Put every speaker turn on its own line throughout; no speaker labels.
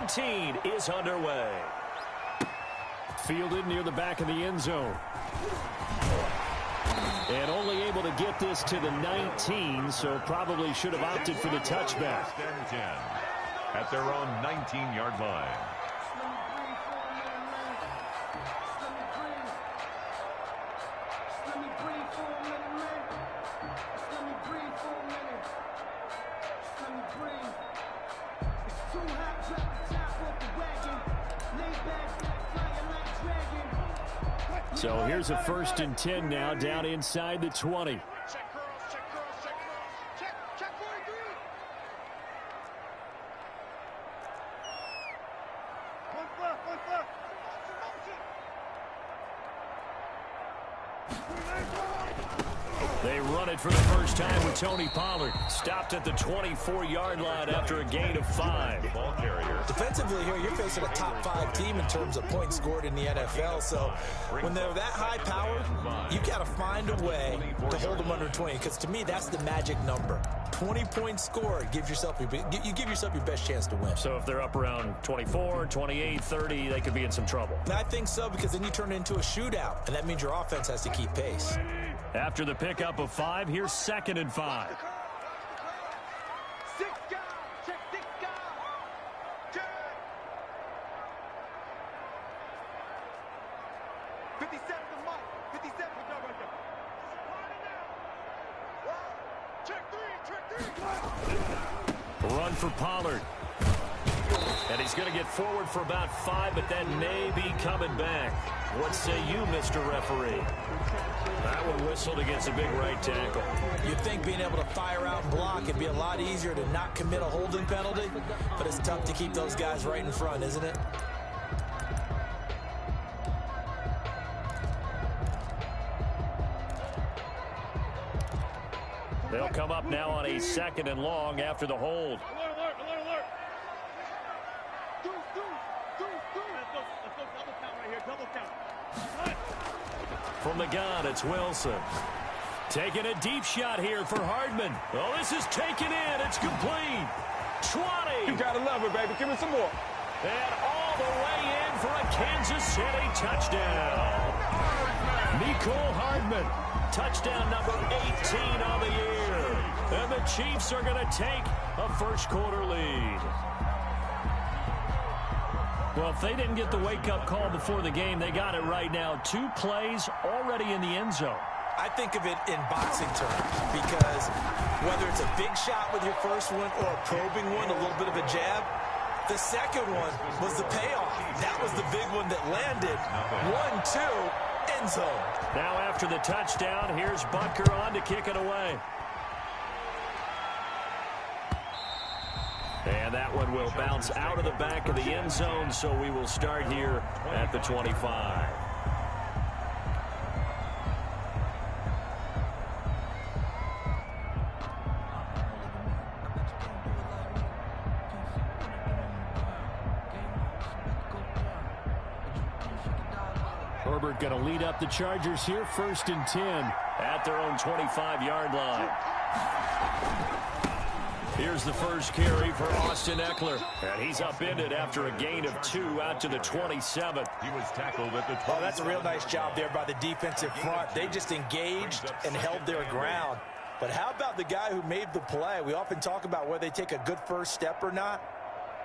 17 is underway. Fielded near the back of the end zone. And only able to get this to the 19, so probably should have opted for the touchback.
At their own 19-yard line.
So here's a 1st and 10 now, down inside the 20. They run it for the first time with Tony Pollard. Stopped at the 24-yard line after a gain of 5.
Ball carrier.
Defensively here, you're facing a top 5 team in terms of points scored in the NFL. So when they're that high powered, you got to find a way to hold them under 20. Because to me, that's the magic number. 20 points scored, you give yourself your best chance to win.
So if they're up around 24, 28, 30, they could be in some trouble.
I think so, because then you turn it into a shootout, and that means your offense has to keep pace.
After the pickup of 5, here's 2nd and 5. Run for Pollard. And he's going to get forward for about 5, but that may be coming back. What say you, Mr. Referee? That one whistled against a big right tackle.
You'd think being able to fire out and block would be a lot easier to not commit a holding penalty, but it's tough to keep those guys right in front, isn't it?
They'll come up now on a 2nd and long after the hold. From the gun, it's Wilson. Taking a deep shot here for Hardman. Oh, this is taken in. It's complete. 20.
You gotta love it, baby. Give me some more.
And all the way in for a Kansas City touchdown. Mecole Hardman. Touchdown number 18 on the year. And the Chiefs are going to take a first-quarter lead. Well, if they didn't get the wake-up call before the game, they got it right now. 2 plays already in the end zone.
I think of it in boxing terms, because whether it's a big shot with your first one or a probing one, a little bit of a jab, the second one was the payoff. That was the big one that landed. 1-2, end zone.
Now after the touchdown, here's Butker on to kick it away. And that one will bounce out of the back of the end zone, so we will start here at the 25. Herbert going to lead up the Chargers here, 1st and 10 at their own 25-yard line. Here's the first carry for Austin Eckler. And he's upended after a gain of 2 out to the 27.
He was tackled at the 20.
Oh, that's a real nice job there by the defensive front. They just engaged and held their ground. But how about the guy who made the play? We often talk about whether they take a good first step or not.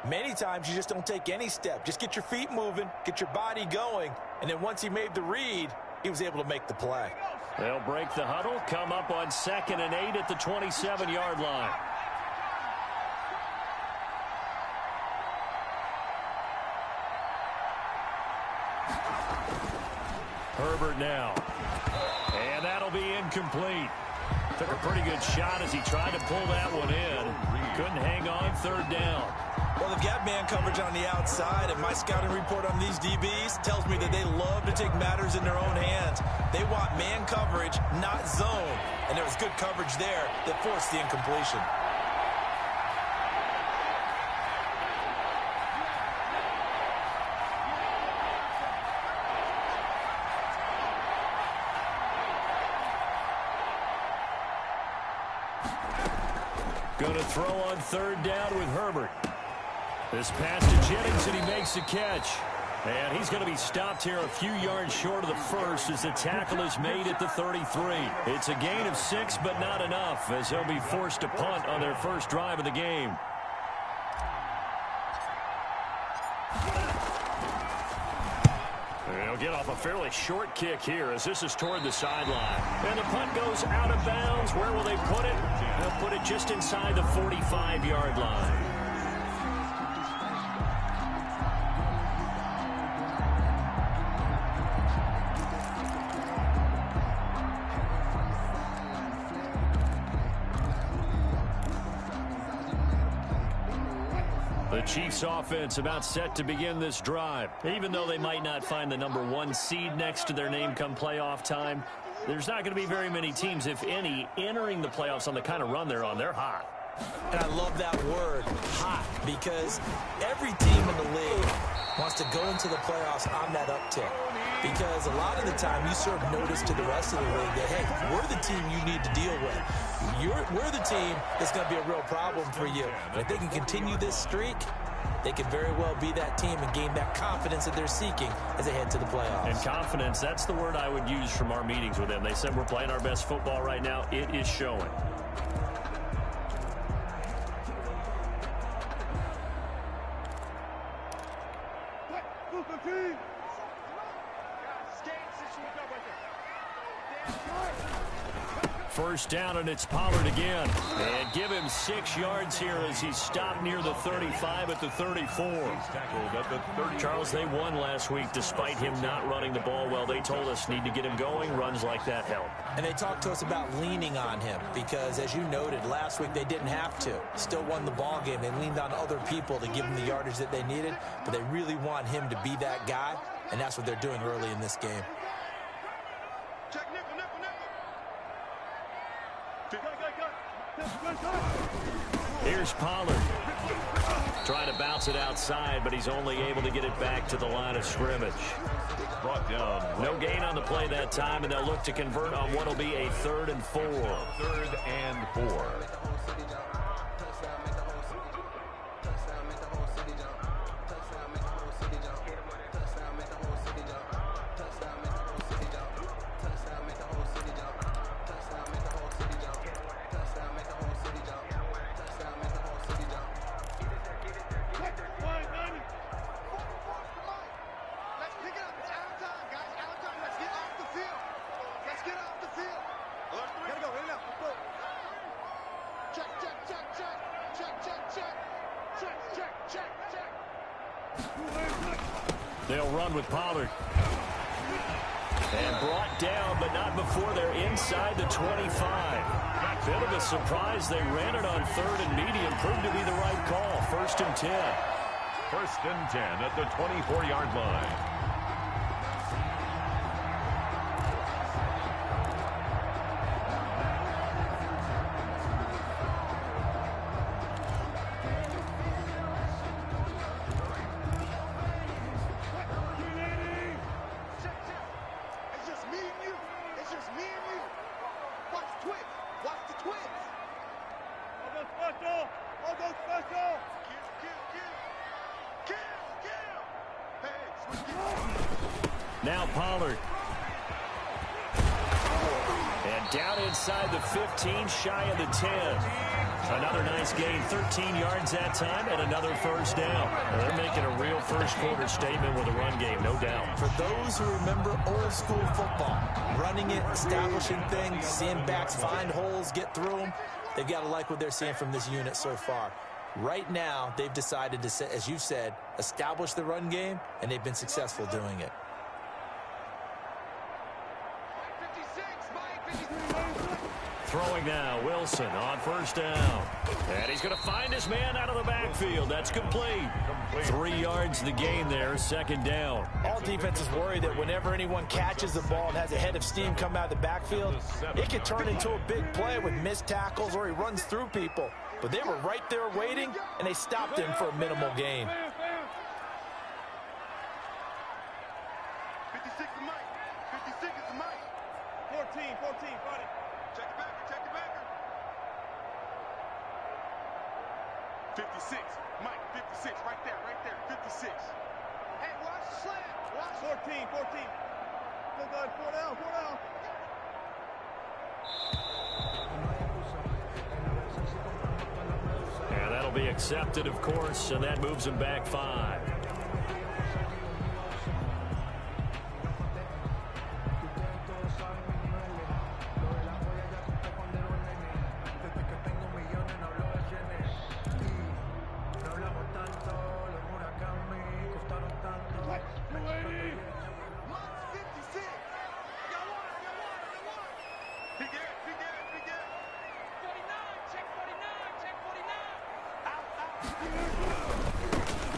Many times you just don't take any step. Just get your feet moving, get your body going, and then once he made the read, he was able to make the play.
They'll break the huddle, come up on 2nd and 8 at the 27-yard line. Herbert now. And that'll be incomplete. Took a pretty good shot as he tried to pull that one in. Couldn't hang on, 3rd down.
Well, they've got man coverage on the outside, and my scouting report on these DBs tells me that they love to take matters in their own hands. They want man coverage, not zone. And there was good coverage there that forced the incompletion.
Going to throw on 3rd down with Herbert. This pass to Jennings, and he makes the catch. And he's going to be stopped here a few yards short of the first as the tackle is made at the 33. It's a gain of 6, but not enough, as they'll be forced to punt on their first drive of the game. They'll get off a fairly short kick here as this is toward the sideline. And the punt goes out of bounds. Where will they put it? They'll put it just inside the 45-yard line. The Chiefs offense about set to begin this drive. Even though they might not find the #1 seed next to their name come playoff time, there's not going to be very many teams, if any, entering the playoffs on the kind of run they're on. They're hot.
And I love that word, hot, because every team in the league wants to go into the playoffs on that uptick. Because a lot of the time you serve notice to the rest of the league that, hey, we're the team you need to deal with. We're the team that's going to be a real problem for you. And if they can continue this streak, they could very well be that team and gain that confidence that they're seeking as they head to the playoffs.
And confidence, that's the word I would use from our meetings with them. They said we're playing our best football right now. It is showing. First down, and it's Pollard again. And give him 6 yards here as he's stopped near the 35 at the 34. Charles, they won last week despite him not running the ball well. They told us need to get him going. Runs like that help.
And they talked to us about leaning on him because, as you noted, last week they didn't have to. Still won the ball game. They leaned on other people to give them the yardage that they needed, but they really want him to be that guy, and that's what they're doing early in this game.
Here's Pollard. Trying to bounce it outside, but he's only able to get it back to the line of scrimmage.
Brought down.
No gain on the play that time, and they'll look to convert on what will be a 3rd and 4.
3rd and 4.
They'll run with Pollard. And brought down, but not before they're inside the 25. Bit of a surprise. They ran it on 3rd and medium. Proved to be the right call. 1st and 10.
1st and 10 at the 24-yard line.
Now Pollard. And down inside the 15, shy of the 10. Another nice gain, 13 yards that time, and another 1st down. They're making a real first-quarter statement with a run game, no doubt.
For those who remember old-school football, running it, establishing things, seeing backs find holes, get through them, they've got to like what they're seeing from this unit so far. Right now, they've decided to, as you said, establish the run game, and they've been successful doing it.
Throwing now, Wilson on 1st down. And he's going to find his man out of the backfield. That's complete. 3 yards the gain there, 2nd down.
All defenses worry that whenever anyone catches the ball and has a head of steam come out of the backfield, it could turn into a big play with missed tackles or he runs through people. But they were right there waiting, and they stopped him for a minimal gain.
56 to Mike. 56 to Mike. 14, got it. Check the backer, check the backer. 56. Mike, 56. Right there, 56. Hey, watch the slant. Watch 14. Still good. 4 down.
And that'll be accepted, of course, and that moves him back 5.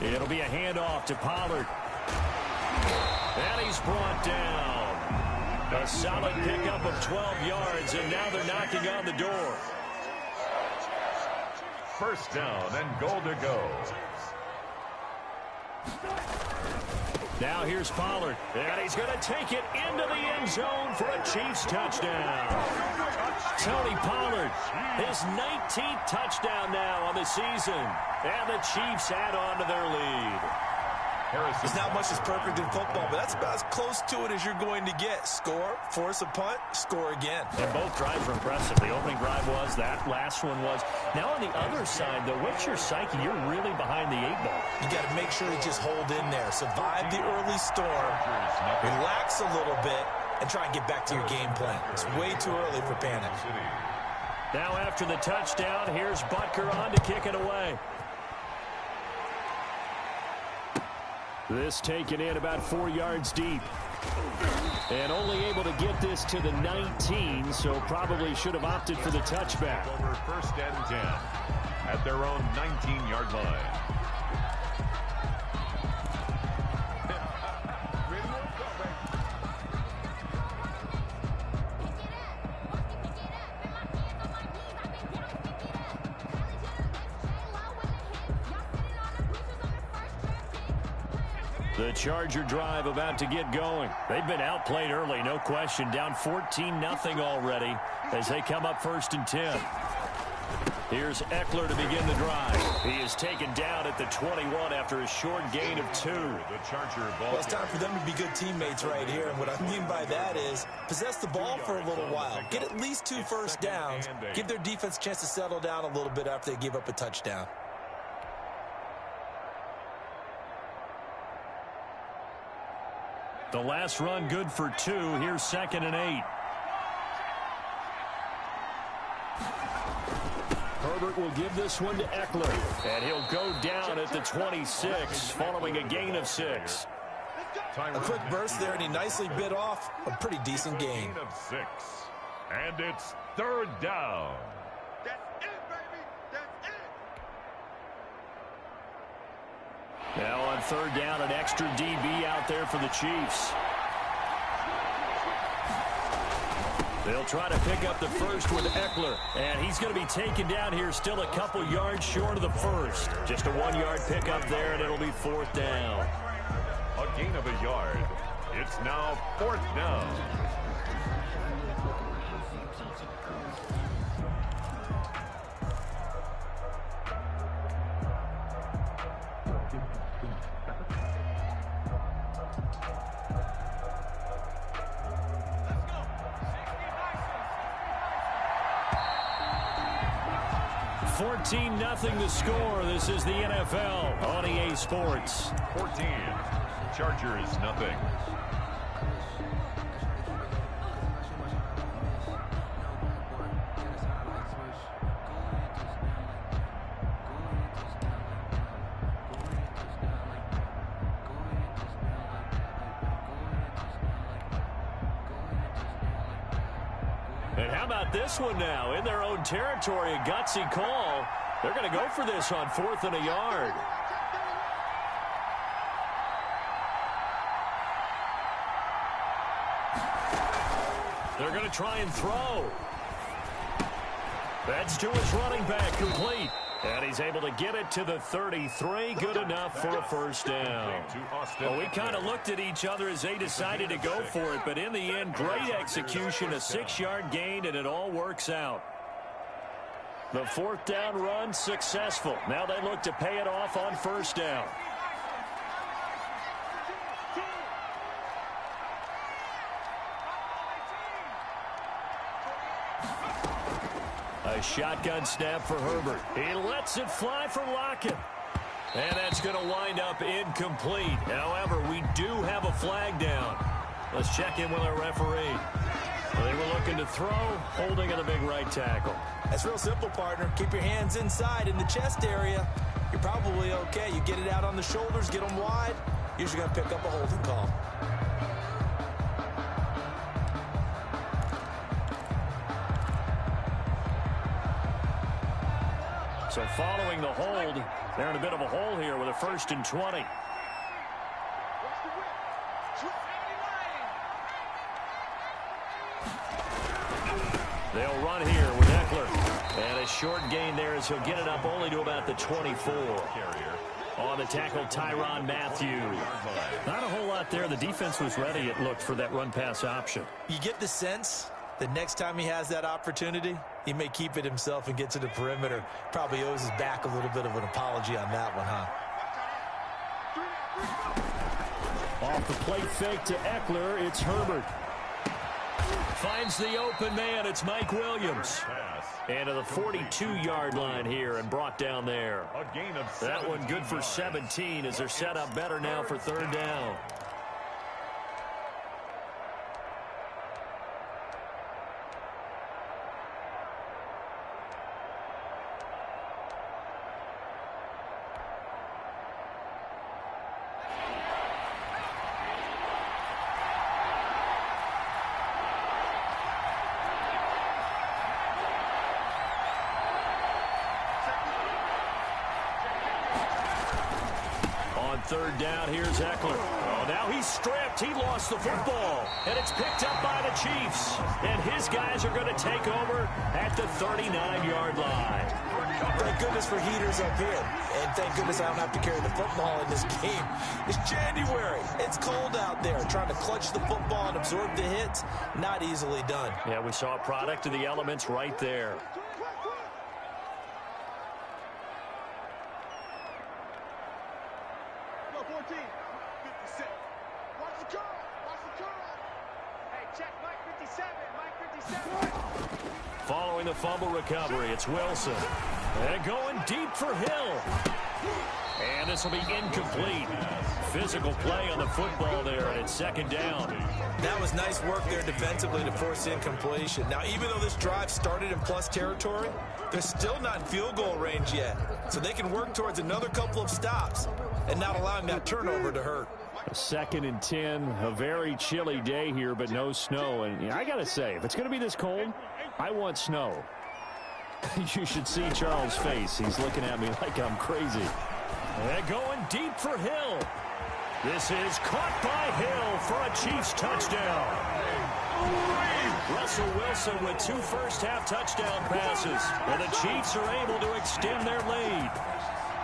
It'll be a handoff to Pollard. And he's brought down. A solid pickup of 12 yards, and now they're knocking on the door.
First down and goal to go.
Now here's Pollard, and he's going to take it into the end zone for a Chiefs touchdown. Tony Pollard, his 19th touchdown now on the season, and the Chiefs add on to their lead.
It's not much as perfect in football, but that's about as close to it as you're going to get. Score, force a punt, score again.
And both drives were impressive. The opening drive was, that last one was. Now on the other side, though, what's your psyche? You're really behind the 8 ball.
You got to make sure to just hold in there. Survive the early storm, relax a little bit, and try and get back to your game plan. It's way too early for panic.
Now after the touchdown, here's Butker on to kick it away. This taken in about 4 yards deep. And only able to get this to the 19, so probably should have opted for the touchback.
Over first and 10 at their own 19-yard line.
The Charger drive about to get going. They've been outplayed early, no question. Down 14-0 already as they come up first and 10. Here's Eckler to begin the drive. He is taken down at the 21 after a short gain of 2.
The Charger ball.
Well, it's time for them to be good teammates right here. And what I mean by that is possess the ball for a little while. Get at least 2 first downs. Give their defense a chance to settle down a little bit after they give up a touchdown.
The last run good for 2. Here's 2nd and 8. Herbert will give this one to Eckler. And he'll go down at the 26 following a gain of 6.
A quick burst there, and he nicely bit off a pretty decent gain.
Of 6. And it's 3rd down.
That's it, baby. That's it.
Now on 3rd down, an extra DB out there for the Chiefs. They'll try to pick up the first with Eckler, and he's going to be taken down here still a couple yards short of the first. Just a 1-yard pickup there, and it'll be 4th down.
A gain of a yard. It's now 4th down.
Nothing to score. This is the NFL on EA Sports.
14. Chargers nothing.
And how about this one now? In their own territory, a gutsy call. They're going to go for this on 4th and a yard. They're going to try and throw. That's to his running back, complete. And he's able to get it to the 33. Good enough for a first down. Well, we kind of looked at each other as they decided to go for it. But in the end, great execution, a 6-yard gain, and it all works out. The fourth down run successful. Now they look to pay it off on first down. A shotgun snap for Herbert. He lets it fly for Lockett. And that's going to wind up incomplete. However, we do have a flag down. Let's check in with our referee. They were looking to throw, holding at the big right tackle.
That's real simple, partner. Keep your hands inside in the chest area. You're probably okay. You get it out on the shoulders, get them wide. Usually going to pick up a holding call.
So following the hold, they're in a bit of a hole here with a 1st and 20. They'll run here with Eckler. And a short gain there as he'll get it up only to about the 24. On the tackle, Tyrann Mathieu. Not a whole lot there. The defense was ready, it looked, for that run-pass option.
You get the sense that next time he has that opportunity, he may keep it himself and get to the perimeter. Probably owes his back a little bit of an apology on that one, huh?
Off the plate fake to Eckler, it's Herbert. Finds the open man, it's Mike Williams. And to the 42-yard line here and brought down there. That one good for 17 as they're set up better now for 3rd down. On 3rd down, here's Eckler. Oh, now he's stripped. He lost the football. And it's picked up by the Chiefs. And his guys are going to take over at the 39-yard line.
Thank goodness for heaters up here. And thank goodness I don't have to carry the football in this game. It's January. It's cold out there. Trying to clutch the football and absorb the hits, not easily done.
Yeah, we saw a product of the elements right there. Following the fumble recovery, it's Wilson. And going deep for Hill. And this will be incomplete. Physical play on the football there, and it's 2nd down.
That was nice work there defensively to force incompletion. Now, even though this drive started in plus territory, they're still not in field goal range yet. So they can work towards another couple of stops and not allowing that turnover to hurt.
2nd and 10, a very chilly day here, but no snow. And I got to say, if it's going to be this cold, I want snow. You should see Charles' face. He's looking at me like I'm crazy. And going deep for Hill. This is caught by Hill for a Chiefs touchdown. Russell Wilson with 2 first-half touchdown passes. And the Chiefs are able to extend their lead.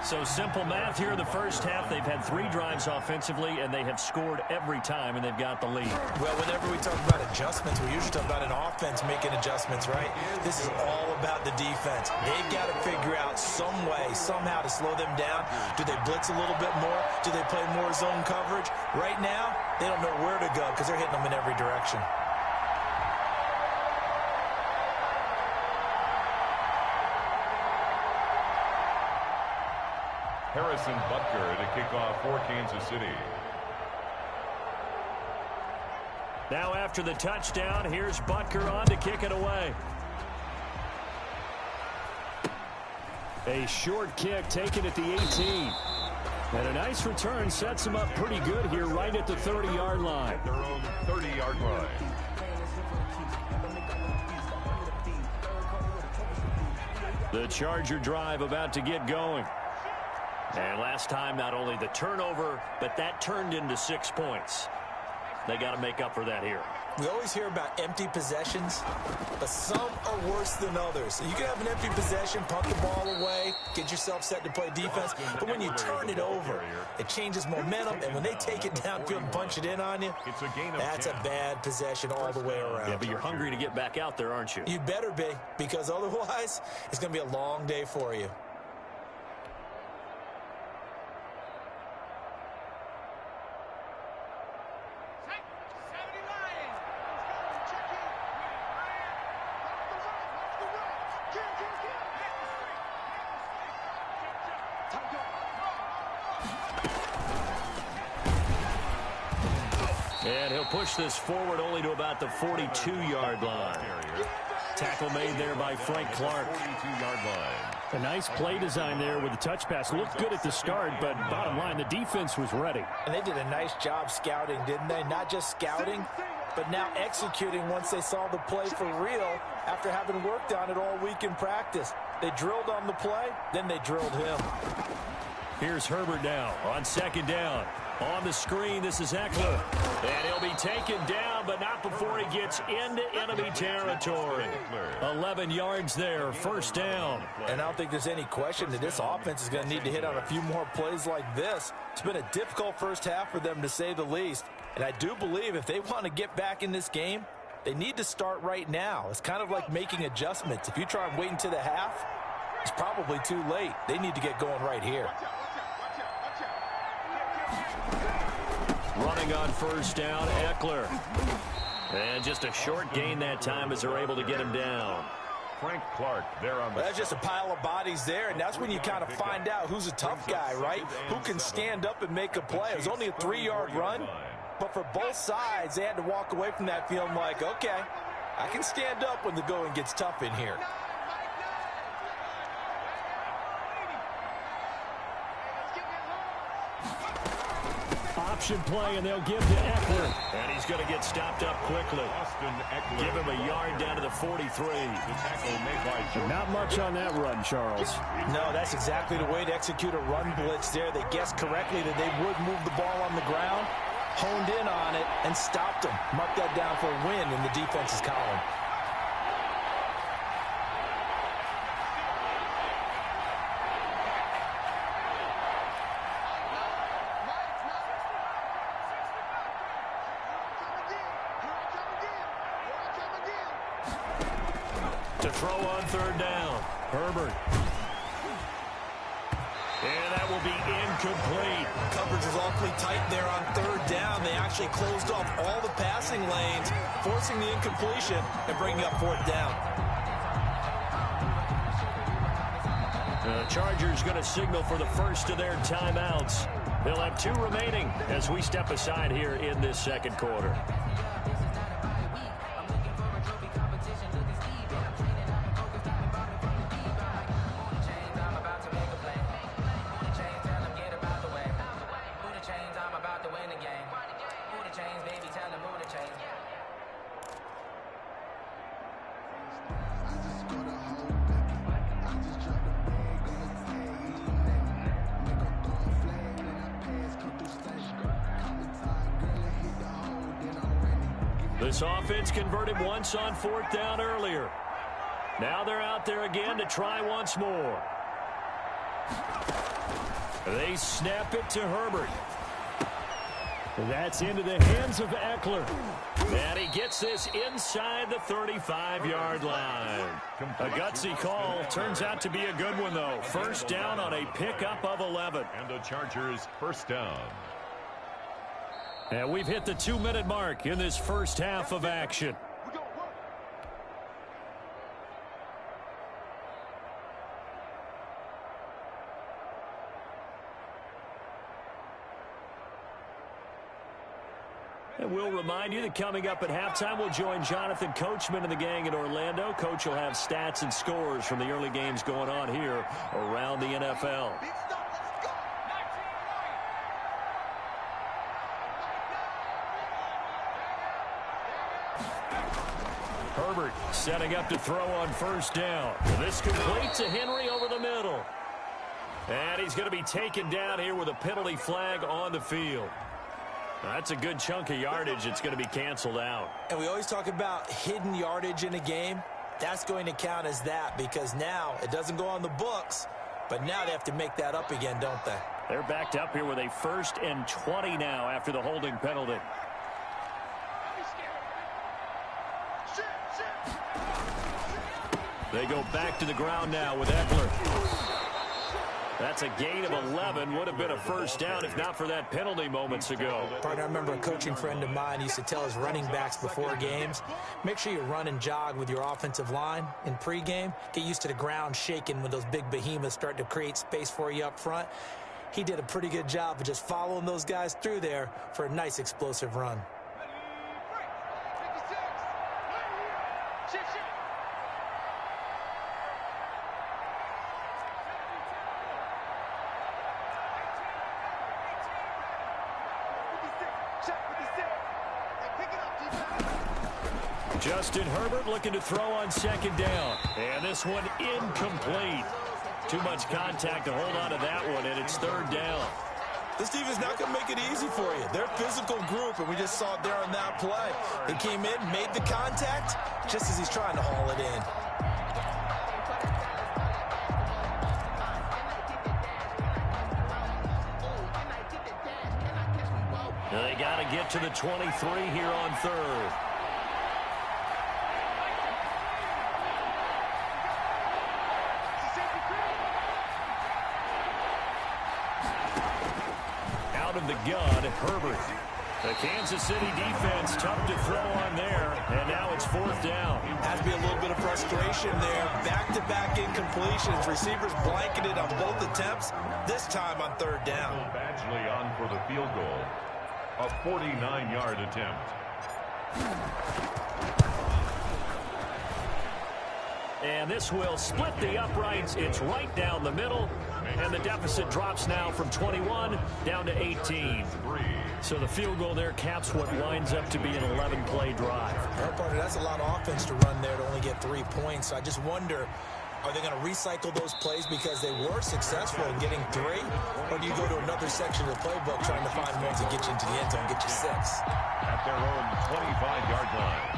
So simple math here in the first half. They've had 3 drives offensively, and they have scored every time, and they've got the lead.
Well, whenever we talk about adjustments, we usually talk about an offense making adjustments, right? This is all about the defense. They've got to figure out some way, somehow to slow them down. Do they blitz a little bit more? Do they play more zone coverage? Right now, they don't know where to go because they're hitting them in every direction.
Harrison Butker to kick off for Kansas City.
Now after the touchdown, here's Butker on to kick it away. A short kick taken at the 18. And a nice return sets him up pretty good here right at the 30-yard line.
Their own 30-yard line.
The Charger drive about to get going. And last time, not only the turnover, but that turned into 6 points. They got to make up for that here.
We always hear about empty possessions, but some are worse than others. So you can have an empty possession, punt the ball away, get yourself set to play defense, but when you turn it over, it changes momentum, and when they take it downfield and punch it in on you, that's a bad possession all the way around.
Yeah, but you're hungry to get back out there, aren't you?
You better be, because otherwise, it's going to be a long day for you.
And he'll push this forward only to about the 42-yard line. Tackle made there by Frank Clark.
42-yard line.
A nice play design there with the touch pass. Looked good at the start, but bottom line, the defense was ready.
And they did a nice job scouting, didn't they? Not just scouting, but now executing once they saw the play for real after having worked on it all week in practice. They drilled on the play, then they drilled him.
Here's Herbert now on second down. On the screen, this is Eckler. And he'll be taken down, but not before he gets into enemy territory. 11 yards there, first down.
And I don't think there's any question that this offense is going to need to hit on a few more plays like this. It's been a difficult first half for them, to say the least. And I do believe if they want to get back in this game, they need to start right now. It's kind of like making adjustments. If you try and wait until the half, it's probably too late. They need to get going right here.
Running on first down, Eckler. And just a short gain that time as they're able to get him down.
Frank Clark there on the...
That's just a pile of bodies there, and that's when you kind of find out who's a tough guy, right? Who can stand up and make a play. It was only a 3-yard run, but for both sides, they had to walk away from that feeling like, okay, I can stand up when the going gets tough in here.
Option play, and they'll give to Eckler.
And he's going to get stopped up quickly. Give him a yard down to the 43.
Not much on that run, Charles.
No, that's exactly the way to execute a run blitz there. They guessed correctly that they would move the ball on the ground, honed in on it, and stopped them. Mark that down for a win in the defense's column.
To throw on third down, Herbert. And that will be incomplete.
Coverage was awfully tight there on third down. They actually closed off all the passing lanes, forcing the incompletion and bringing up fourth down.
The Chargers going to signal for the first of their timeouts. They'll have 2 remaining as we step aside here in this second quarter. This offense converted once on fourth down earlier. Now they're out there again to try once more. They snap it to Herbert.
That's into the hands of Eckler.
And he gets this inside the 35-yard line. A gutsy call. Turns out to be a good one, though. First down on a pickup of 11.
And the Chargers first down.
And we've hit the 2-minute mark in this first half of action. And we'll remind you that coming up at halftime, we'll join Jonathan Coachman and the gang in Orlando. Coach will have stats and scores from the early games going on here around the NFL. Herbert setting up to throw on first down. This complete to Henry over the middle. And he's going to be taken down here with a penalty flag on the field.
That's a good chunk of yardage. It's going to be canceled out.
And we always talk about hidden yardage in a game. That's going to count as that because now it doesn't go on the books, but now they have to make that up again, don't they?
They're backed up here with a 1st and 20 now after the holding penalty. They go back to the ground now with Ekeler. That's a gain of 11. Would have been a first down if not for that penalty moments ago.
Partner, I remember a coaching friend of mine used to tell his running backs before games, make sure you run and jog with your offensive line in pregame. Get used to the ground shaking when those big behemoths start to create space for you up front. He did a pretty good job of just following those guys through there for a nice explosive run.
Justin Herbert looking to throw on 2nd down. And this one incomplete. Too much contact to hold on to that one, and it's 3rd down.
This defense not going to make it easy for you. They're a physical group, and we just saw it there on that play. They came in, made the contact, just as he's trying to haul it in.
They got to get to the 23 here on 3rd. Out of the gun, Herbert. The Kansas City defense tough to throw on there, and now it's 4th down.
Has to be a little bit of frustration there. Back-to-back incompletions. Receivers blanketed on both attempts, this time on 3rd down.
Badgley on for the field goal. A 49-yard attempt.
And this will split the uprights. It's right down the middle. And the deficit drops now from 21 down to 18. So the field goal there caps what winds up to be an 11-play drive.
Well, partner, that's a lot of offense to run there to only get 3 points. So I just wonder, are they going to recycle those plays because they were successful in getting 3? Or do you go to another section of the playbook trying to find ones that get you into the end zone and get you 6?
At their own 25-yard line.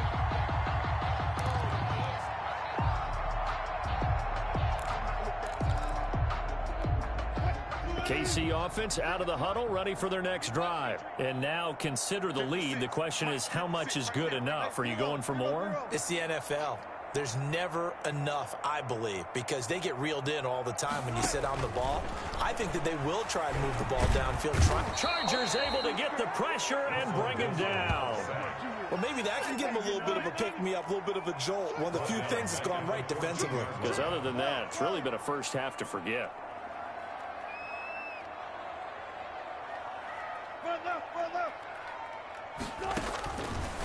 KC offense out of the huddle, ready for their next drive. And now consider the lead. The question is, how much is good enough? Are you going for more?
It's the NFL. There's never enough, I believe, because they get reeled in all the time when you sit on the ball. I think that they will try and move the ball downfield.
Chargers able to get the pressure and bring him down.
Well, maybe that can give them a little bit of a pick-me-up, a little bit of a jolt. One of the few things that's gone right defensively.
Because other than that, it's really been a first half to forget.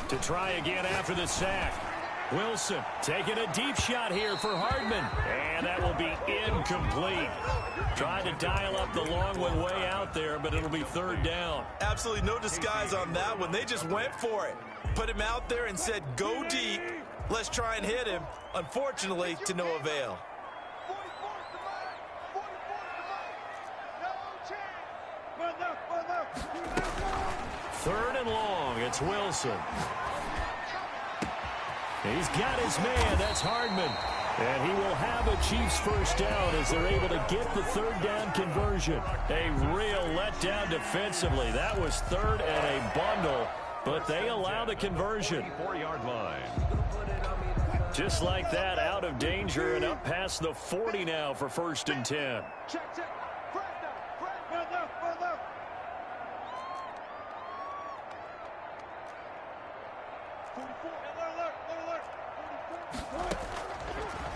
To try again after the sack. Wilson taking a deep shot here for Hardman. And that will be incomplete. Trying to dial up the long one way out there, but it'll be 3rd down.
Absolutely no disguise on that one. They just went for it. Put him out there and said, go deep. Let's try and hit him. Unfortunately, to no avail.
3rd and long. It's Wilson. He's got his man. That's Hardman. And he will have a Chiefs first down as they're able to get the 3rd down conversion. A real letdown defensively. That was 3rd and a bundle, but they allow the conversion.
4-yard line.
Just like that, out of danger and up past the 40 now for 1st and 10.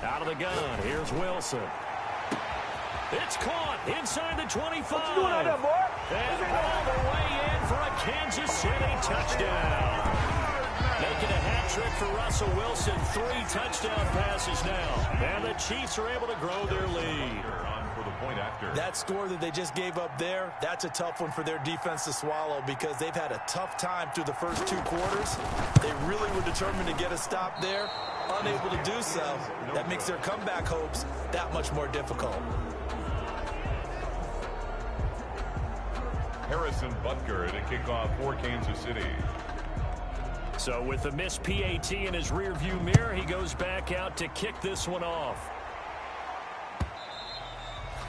Out of the gun, here's Wilson. It's caught inside the 25.
What you doing out there, boy?
And all the way in for a Kansas City touchdown. Making a hat trick for Russell Wilson. 3 touchdown passes now. And the Chiefs are able to grow their lead.
That score that they just gave up there, that's a tough one for their defense to swallow because they've had a tough time through the first 2 quarters. They really were determined to get a stop there, unable to do so. That makes their comeback hopes that much more difficult.
Harrison Butker to kick off for Kansas City.
So with the missed PAT in his rearview mirror, he goes back out to kick this one off.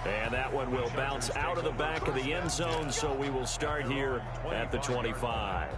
And that one will bounce out of the back of the end zone, so we will start here at the 25.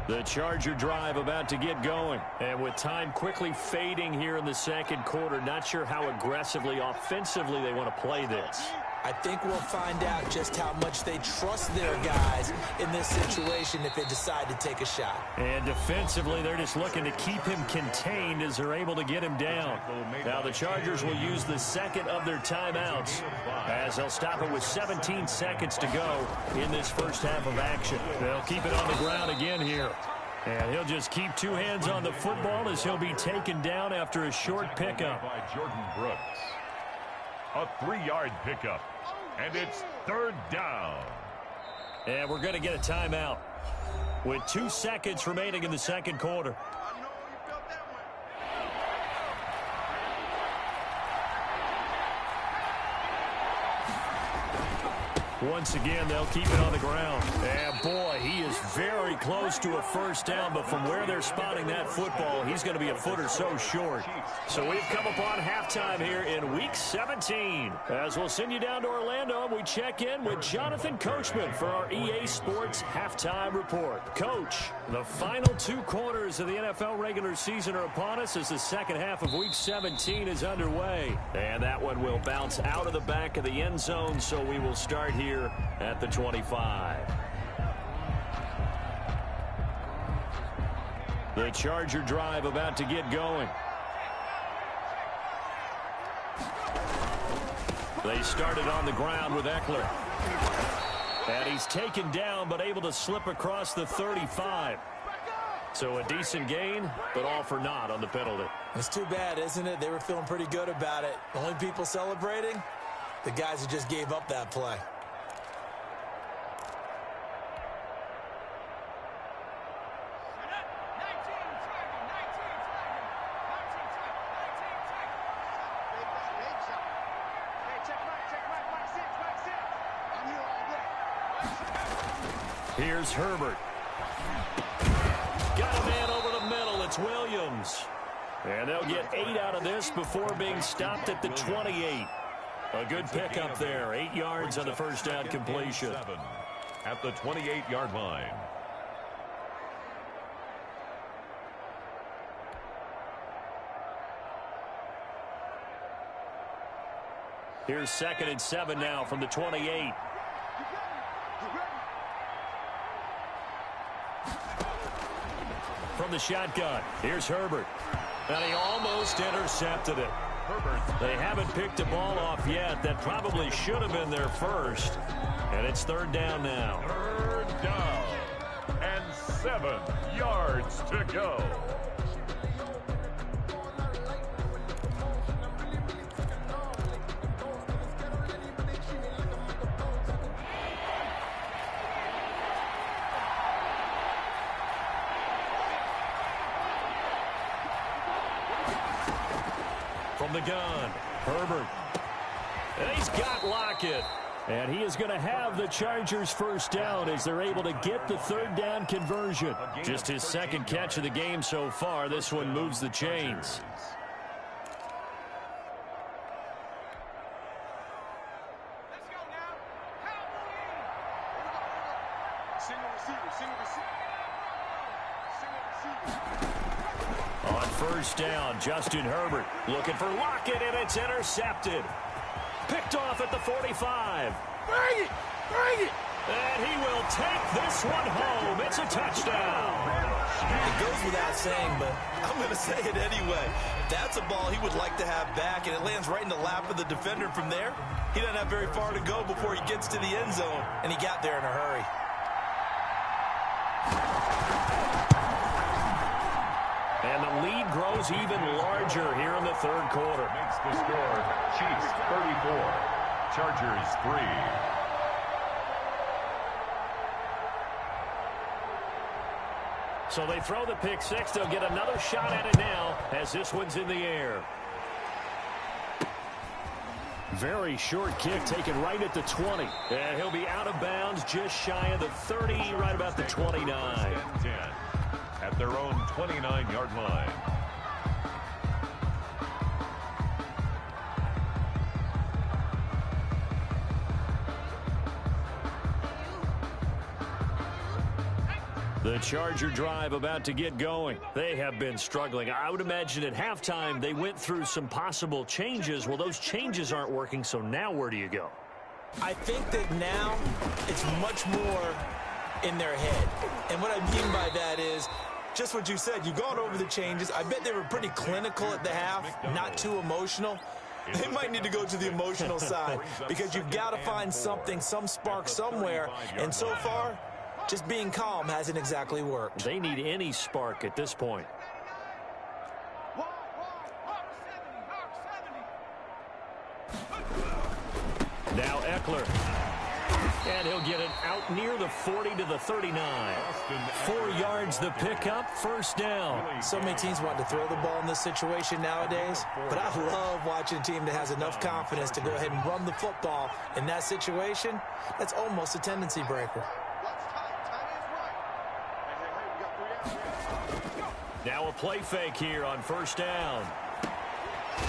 The Charger drive about to get going. And with time quickly fading here in the second quarter, not sure how aggressively, offensively they want to play this.
I think we'll find out just how much they trust their guys in this situation if they decide to take a shot.
And defensively, they're just looking to keep him contained as they're able to get him down. Now the Chargers will use the second of their timeouts as they'll stop it with 17 seconds to go in this first half of action. They'll keep it on the ground again here. And he'll just keep two hands on the football as he'll be taken down after a short pickup.
By Jordan Brooks. A 3-yard pickup. And it's third down.
And we're going to get a timeout with 2 seconds remaining in the second quarter.
I know you felt that one.
Once again, they'll keep it on the ground. And boy, he is very close to a first down, but from where they're spotting that football, he's going to be a foot or so short. So we've come upon halftime here in Week 17. As we'll send you down to Orlando, we check in with Jonathan Coachman for our EA Sports Halftime Report. Coach, the final 2 quarters of the NFL regular season are upon us as the second half of Week 17 is underway. And that one will bounce out of the back of the end zone, so we will start here at the 25. The Charger drive about to get going. They started on the ground with Eckler. And he's taken down but able to slip across the 35. So a decent gain, but all for naught on the penalty.
It's too bad, isn't it? They were feeling pretty good about it. The only people celebrating, the guys who just gave up that play.
Here's Herbert. Got a man over the middle. It's Williams. And they'll get 8 out of this before being stopped at the 28. A good pickup there. 8 yards on the first down completion.
At the 28-yard line.
Here's 2nd and 7 now from the 28. From the shotgun, here's Herbert. And he almost intercepted it. They haven't picked a ball off yet. That probably should have been their first. And it's third down now.
Third down. And 7 yards to go.
From the gun, Herbert. And he's got Lockett. And he is going to have the Chargers first down as they're able to get the third down conversion. Just his second catch of the game so far. This one moves the chains.
Let's go now. Single receiver, single receiver.
On first down, Justin Herbert looking for Lockett, and it's intercepted. Picked off at the 45.
Bring it! Bring it!
And he will take this one home. It's a touchdown.
It goes without saying, but I'm going to say it anyway. That's a ball he would like to have back, and it lands right in the lap of the defender from there. He doesn't have very far to go before he gets to the end zone, and he got there in a hurry.
And the lead grows even larger here in the third quarter.
Makes the score Chiefs 34, Chargers 3.
So they throw the pick six. They'll get another shot at it now as this one's in the air. Very short kick taken right at the 20. And he'll be out of bounds just shy of the 30, right about the 29.
10 at their own 29-yard line.
The Charger drive about to get going. They have been struggling. I would imagine at halftime they went through some possible changes. Well, those changes aren't working, so now where do you go?
I think that now it's much more in their head. And what I mean by that is just what you said. You've gone over the changes. I bet they were pretty clinical at the half, not too emotional. They might need to go to the emotional side because you've got to find something, some spark somewhere. And so far, just being calm hasn't exactly worked.
They need any spark at this point. Now Eckler. And he'll get it out near the 40 to the 39. 4 yards the pickup, first down.
So many teams want to throw the ball in this situation nowadays, but I love watching a team that has enough confidence to go ahead and run the football. In that situation, that's almost a tendency breaker.
Now a play fake here on first down.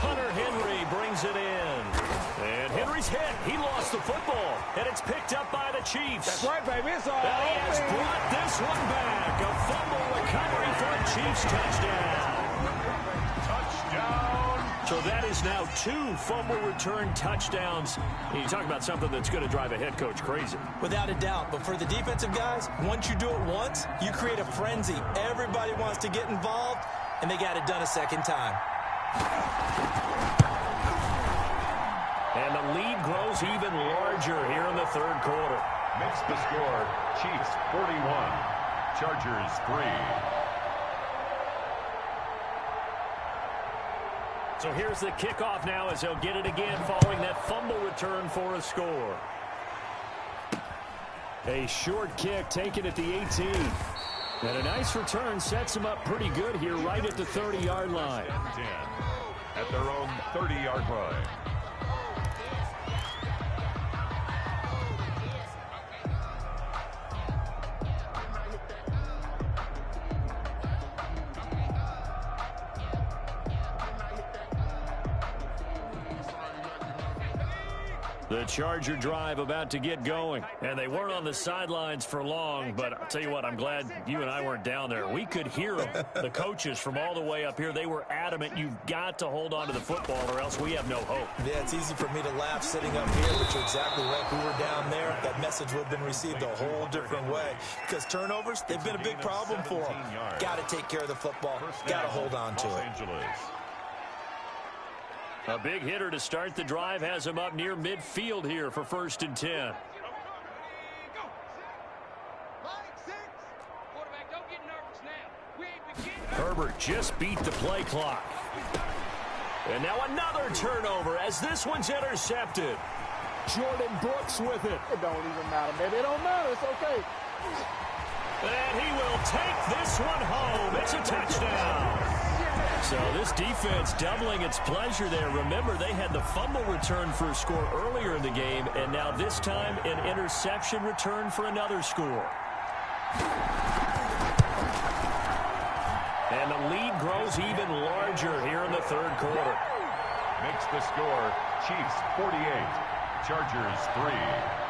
Hunter Henry brings it in. And Henry's hit. He lost the football. And it's picked up by the Chiefs.
That's right, baby. It's all
And he has brought this one back. A fumble recovery for a Chiefs touchdown.
Touchdown.
So that is now 2 fumble return touchdowns. And you talk about something that's going to drive a head coach crazy.
Without a doubt. But for the defensive guys, once you do it once, you create a frenzy. Everybody wants to get involved, and they got it done a second time.
And the lead grows even larger here in the third quarter.
Makes the score Chiefs 41, Chargers 3.
So here's the kickoff now as they'll get it again following that fumble return for a score. A short kick taken at the 18. And a nice return sets them up pretty good here right at the 30-yard line.
10 at their own 30-yard line.
The Charger drive about to get going. And they weren't on the sidelines for long, but I'll tell you what, I'm glad you and I weren't down there. We could hear them, the coaches from all the way up here. They were adamant, you've got to hold on to the football or else we have no hope.
Yeah, it's easy for me to laugh sitting up here, but you're exactly right. If we were down there, that message would have been received a whole different way. Because turnovers, they've been a big problem for them. Got to take care of the football. Got to hold on to it.
A big hitter to start the drive has him up near midfield here for 1st and 10. Herbert just beat the play clock. And now another turnover as this one's intercepted. Jordan Brooks with it.
It don't even matter, baby. It don't matter. It's okay.
And he will take this one home. It's a touchdown. So this defense doubling its pleasure there. Remember, they had the fumble return for a score earlier in the game, and now this time an interception return for another score. And the lead grows even larger here in the third quarter.
Makes the score Chiefs 48, Chargers 3.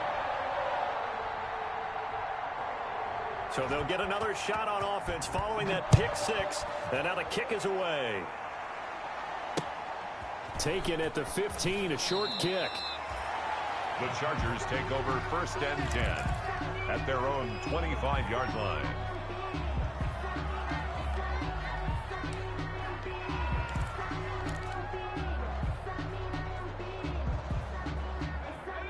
So they'll get another shot on offense following that pick six. And now the kick is away. Taken at the 15, a short kick.
The Chargers take over 1st and 10 at their own 25-yard line.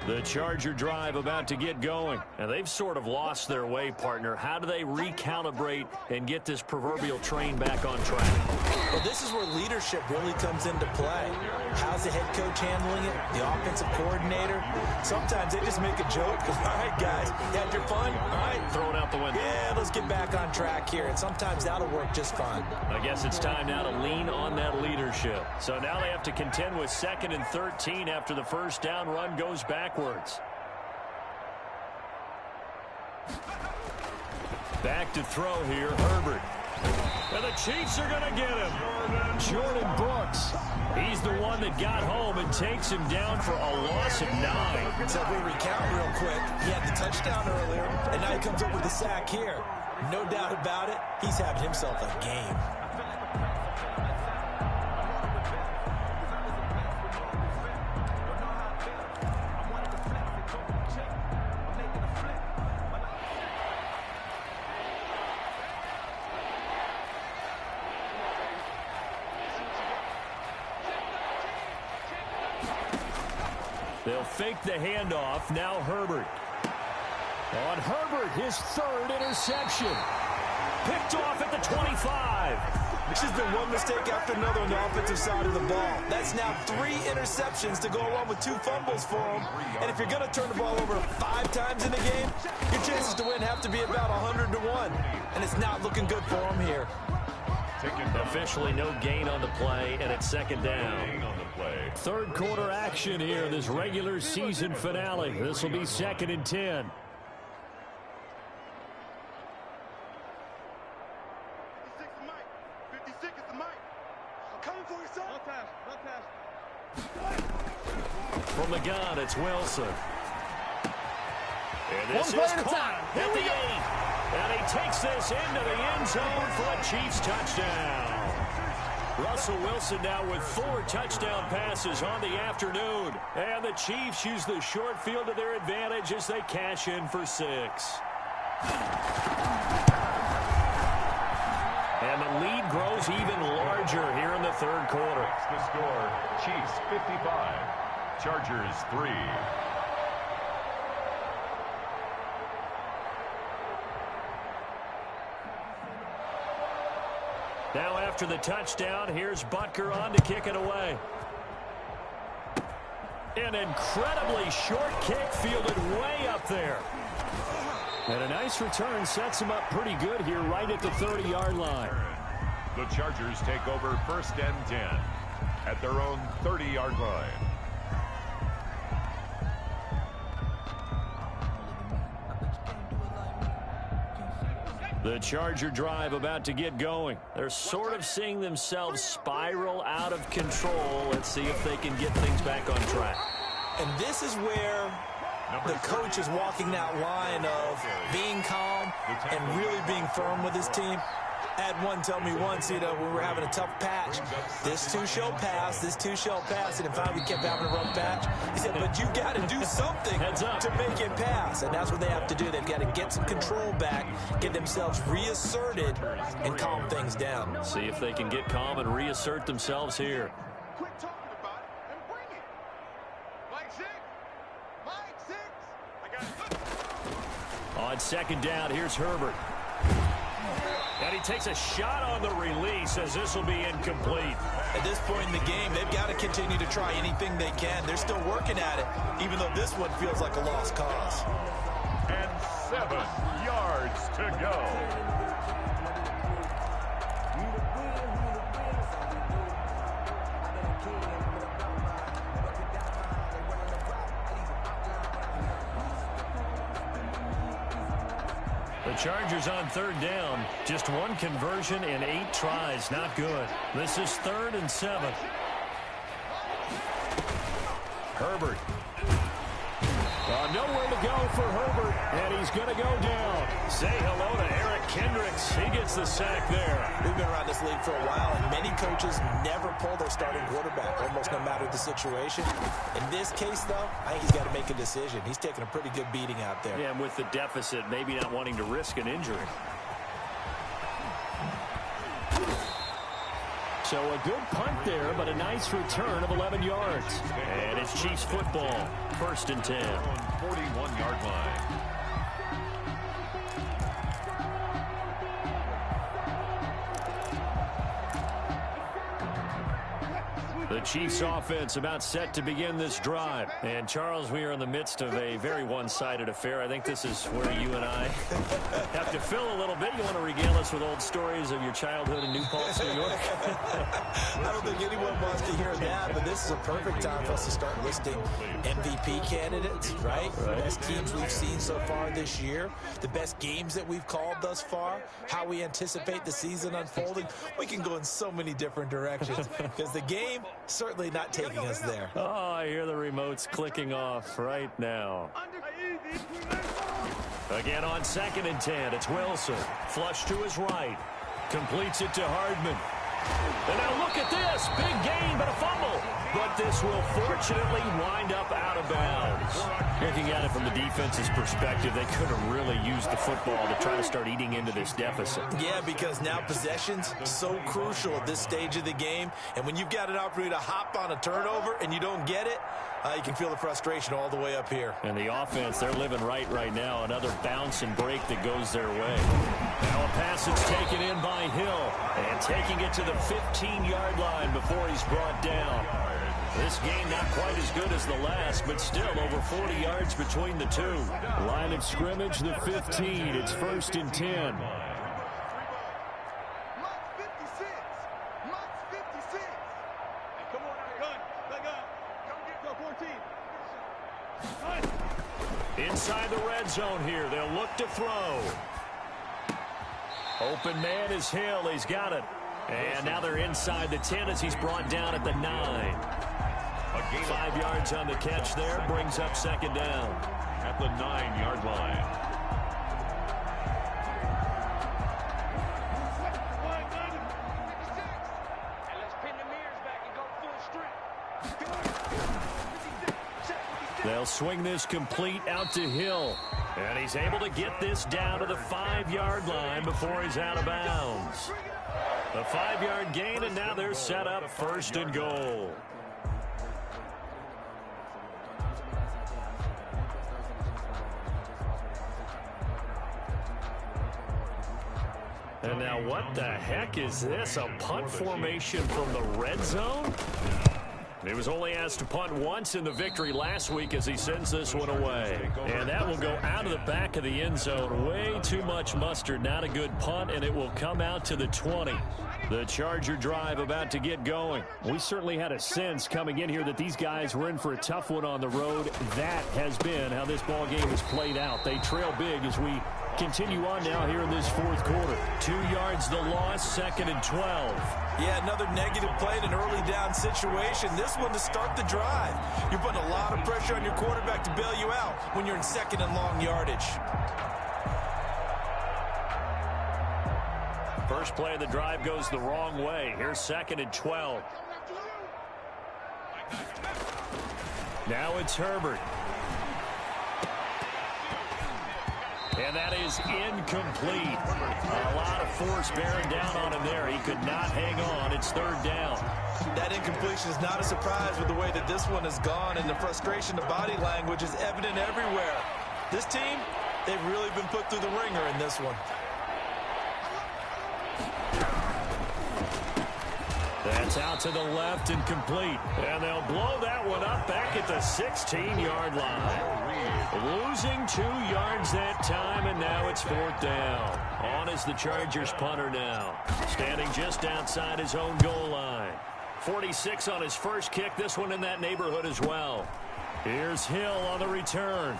The Charger drive about to get going. And they've sort of lost their way, partner. How do they recalibrate and get this proverbial train back on track?
Well, this is where leadership really comes into play. How's the head coach handling it? The offensive coordinator? Sometimes they just make a joke. All right, guys, you had your fun? All right.
Throw it out the window.
Yeah, let's get back on track here. And sometimes that'll work just fine.
I guess it's time now to lean on that leadership. So now they have to contend with 2nd and 13 after the first down run goes backwards. Back to throw here, Herbert. And the Chiefs are going to get him. Jordan Brooks. He's the one that got home and takes him down for a loss of 9.
So if we recount real quick, he had the touchdown earlier, and now he comes up with the sack here. No doubt about it, he's having himself a game.
They'll fake the handoff. Now Herbert. On Herbert, his 3rd interception. Picked off at the 25.
It's just been one mistake after another on the offensive side of the ball. That's now 3 interceptions to go along with 2 fumbles for him. And if you're going to turn the ball over 5 times in the game, your chances to win have to be about 100 to 1. And it's not looking good for him here.
Officially no gain on the play, and it's 2nd down. 3rd quarter action here in this regular season finale. This will be 2nd and 10.
56 is the mic. I'm coming for you, son.
From the gun, it's Wilson. And this is caught at the 8. And he takes this into the end zone for a Chiefs touchdown. Russell Wilson now with 4 touchdown passes on the afternoon. And the Chiefs use the short field to their advantage as they cash in for 6. And the lead grows even larger here in the 3rd quarter.
The score, Chiefs 55, Chargers 3.
Now after the touchdown, here's Butker on to kick it away. An incredibly short kick fielded way up there. And a nice return sets him up pretty good here right at the 30-yard line.
The Chargers take over 1st and 10 at their own 30-yard line.
The Charger drive about to get going. They're sort of seeing themselves spiral out of control. Let's see if they can get things back on track.
And this is where the coach is walking that line of being calm and really being firm with his team. I had one tell me once, when we were having a tough patch, this too shall pass, this too shall pass, and finally we kept having a rough patch. He said, but you got to do something to make it pass, and that's what they have to do. They've got to get some control back, get themselves reasserted, and calm things down.
See if they can get calm and reassert themselves here.
Quit talking about it and bring it. Mike 6. Mike 6. I got it.
On 2nd down, here's Herbert. And he takes a shot on the release as this will be incomplete.
At this point in the game, they've got to continue to try anything they can. They're still working at it, even though this one feels like a lost cause.
And 7 yards to go.
The Chargers on 3rd down. Just 1 conversion in 8 tries. Not good. This is 3rd and 7. Herbert. Nowhere to go for Herbert, and he's going to go down. Say hello to Eric Kendricks. He gets the sack there.
We've been around this league for a while, and many coaches never pull their starting quarterback, almost no matter the situation. In this case, though, I think he's got to make a decision. He's taking a pretty good beating out there.
Yeah, and with the deficit, maybe not wanting to risk an injury. So a good punt there, but a nice return of 11 yards. And it's Chiefs football, 1st and 10.
41-yard line.
The Chiefs offense about set to begin this drive. And, Charles, we are in the midst of a very one-sided affair. I think this is where you and I have to fill a little bit. You want to regale us with old stories of your childhood in New Paltz, New York?
I don't think anyone wants to hear that, but this is a perfect time for us to start listing MVP candidates, right? The best teams we've seen so far this year, the best games that we've called thus far, how we anticipate the season unfolding. We can go in so many different directions because the game certainly not taking us there.
Oh, I hear the remotes clicking off right now. Again on 2nd and 10, it's Wilson. Flush to his right. Completes it to Hardman. And now look at this. Big gain, but a fumble. But this will fortunately wind up out of bounds. Looking at it from the defense's perspective, they could have really used the football to try to start eating into this deficit.
Yeah, because now possession's so crucial at this stage of the game. And when you've got an opportunity to hop on a turnover and you don't get it, you can feel the frustration all the way up here.
And the offense, they're living right now. Another bounce and break that goes their way. Now a pass that's taken in by Hill. And taking it to the 15-yard line before he's brought down. This game not quite as good as the last, but still over 40 yards between the two. Line of scrimmage, the 15. It's 1st and 10. Inside the red zone here. They'll look to throw. Open man is Hill. He's got it. And now they're inside the 10 as he's brought down at the 9. 5 yards on the catch there. Brings up 2nd down.
At the 9-yard line.
They'll swing this complete out to Hill. And he's able to get this down to the 5-yard line before he's out of bounds. A 5-yard gain, and now they're set up 1st and goal. And now what the heck is this? A punt formation from the red zone? He was only asked to punt once in the victory last week as he sends this one away. And that will go out of the back of the end zone. Way too much mustard. Not a good punt, and it will come out to the 20. The Charger drive about to get going. We certainly had a sense coming in here that these guys were in for a tough one on the road. That has been how this ball game has played out. They trail big as we continue on now here in this 4th quarter. 2 yards the loss, 2nd and 12.
Yeah, another negative play in an early down situation. This one to start the drive. You're putting a lot of pressure on your quarterback to bail you out when you're in 2nd and long yardage.
First play of the drive goes the wrong way. Here's 2nd and 12. Now it's Herbert. And that is incomplete. A lot of force bearing down on him there. He could not hang on. It's 3rd down.
That incompletion is not a surprise with the way that this one has gone, and the frustration, the body language is evident everywhere. This team, they've really been put through the ringer in this one.
That's out to the left and complete. And they'll blow that one up back at the 16-yard line. Losing 2 yards that time, and now it's 4th down. On is the Chargers punter now. Standing just outside his own goal line. 46 on his first kick. This one in that neighborhood as well. Here's Hill on the return.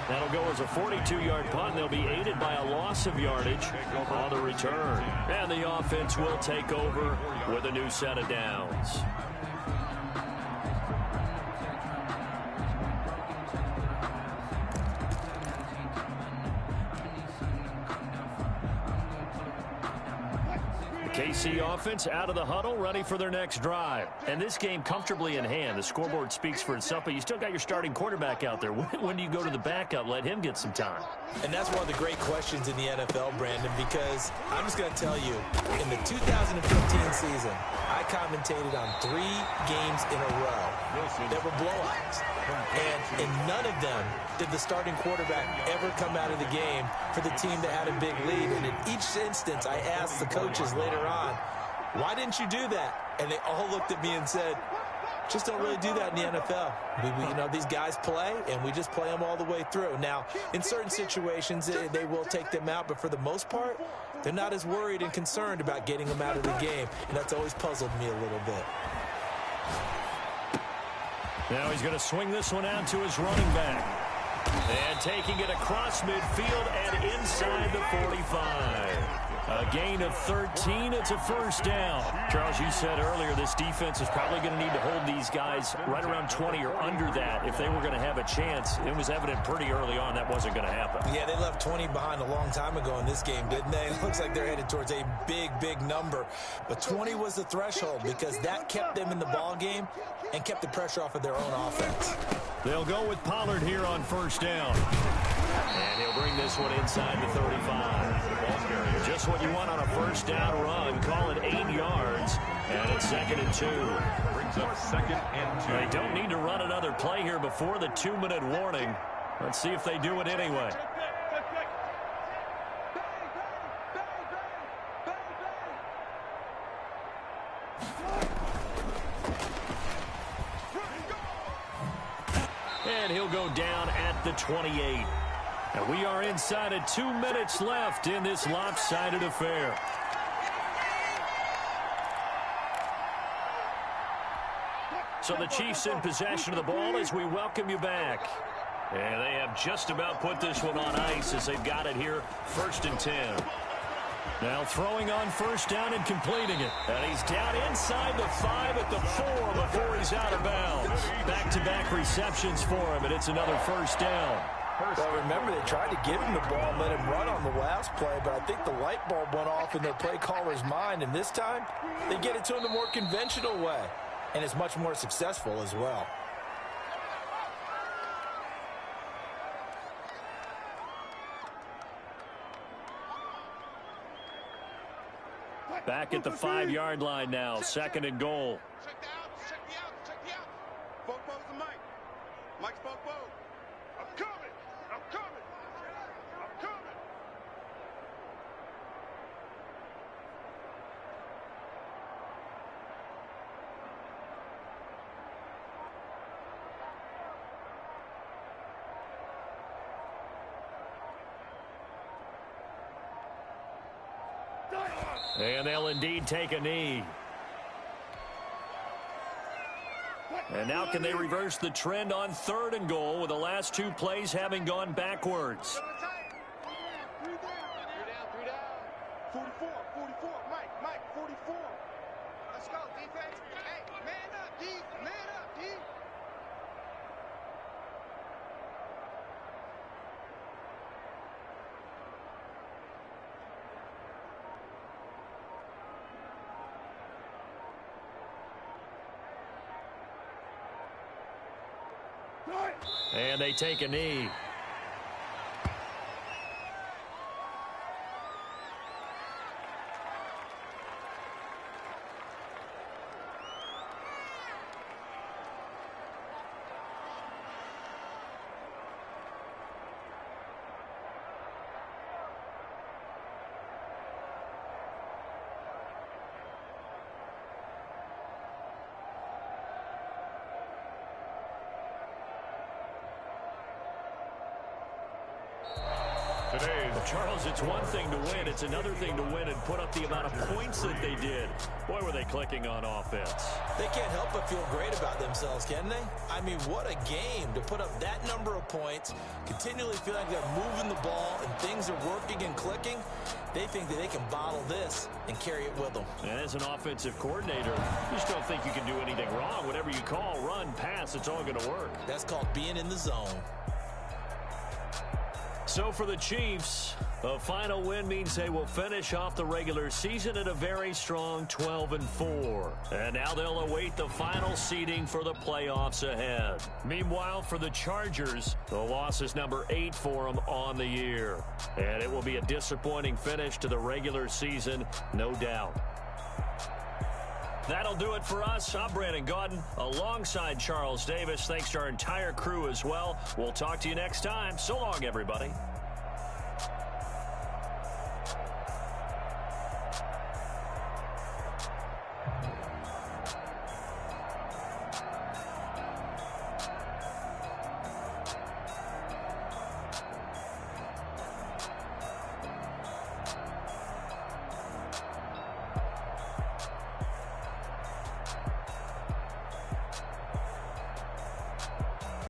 That'll go as a 42-yard punt. They'll be aided by a loss of yardage on the return. And the offense will take over with a new set of downs. KC offense out of the huddle, ready for their next drive. And this game comfortably in hand. The scoreboard speaks for itself, but you still got your starting quarterback out there. When do you go to the backup, let him get some time?
And that's one of the great questions in the NFL, Brandon, because I'm just going to tell you, in the 2015 season, I commentated on 3 games in a row that were blowouts. And in none of them did the starting quarterback ever come out of the game for the team that had a big lead. And in each instance, I asked the coaches later on, why didn't you do that? And they all looked at me and said, just don't really do that in the NFL. You know, these guys play, and we just play them all the way through. Now, in certain situations, they will take them out, but for the most part, they're not as worried and concerned about getting them out of the game, and that's always puzzled me a little bit.
Now he's going to swing this one out to his running back. And taking it across midfield and inside the 45. A gain of 13. It's a first down. Charles, you said earlier this defense is probably going to need to hold these guys right around 20 or under that if they were going to have a chance. It was evident pretty early on that wasn't going to happen.
Yeah, they left 20 behind a long time ago in this game, didn't they? It looks like they're headed towards a big, big number. But 20 was the threshold because that kept them in the ball game and kept the pressure off of their own offense.
They'll go with Pollard here on first down. And he'll bring this one inside the 35. Just what you want on a first down run. Call it 8 yards. And it's 2nd and 2.
Brings up 2nd and 2.
They don't need to run another play here before the 2-minute warning. Let's see if they do it anyway. And he'll go down at the 28. And we are inside of 2 minutes left in this lopsided affair. So the Chiefs in possession of the ball as we welcome you back. And they have just about put this one on ice as they've got it here, 1st and 10. Now throwing on first down and completing it. And he's down inside the 5 at the 4 before he's out of bounds. Back-to-back receptions for him, and it's another first down.
Well, remember, they tried to give him the ball and let him run on the last play, but I think the light bulb went off in their play caller's mind, and this time they get it to him the more conventional way, and it's much more successful as well.
Back at the 5-yard line now, 2nd and goal.
Check the out. Bobo's the mic. Mike's Bobo. I'm coming.
And they'll indeed take a knee. And now can they reverse the trend on 3rd and goal with the last 2 plays having gone backwards?
3 down. 44. Mike, 44. Let's go, defense. Hey, man up, D.
And they take a knee. Well, Charles, it's one thing to win. It's another thing to win and put up the amount of points that they did. Boy, were they clicking on offense.
They can't help but feel great about themselves, can they? I mean, what a game to put up that number of points, continually feel like they're moving the ball and things are working and clicking. They think that they can bottle this and carry it with them.
And as an offensive coordinator, you just don't think you can do anything wrong. Whatever you call, run, pass, it's all going to work.
That's called being in the zone.
So for the Chiefs, a final win means they will finish off the regular season at a very strong 12-4. And now they'll await the final seeding for the playoffs ahead. Meanwhile, for the Chargers, the loss is number 8 for them on the year. And it will be a disappointing finish to the regular season, no doubt. That'll do it for us. I'm Brandon Gaudin alongside Charles Davis. Thanks to our entire crew as well. We'll talk to you next time. So long, everybody.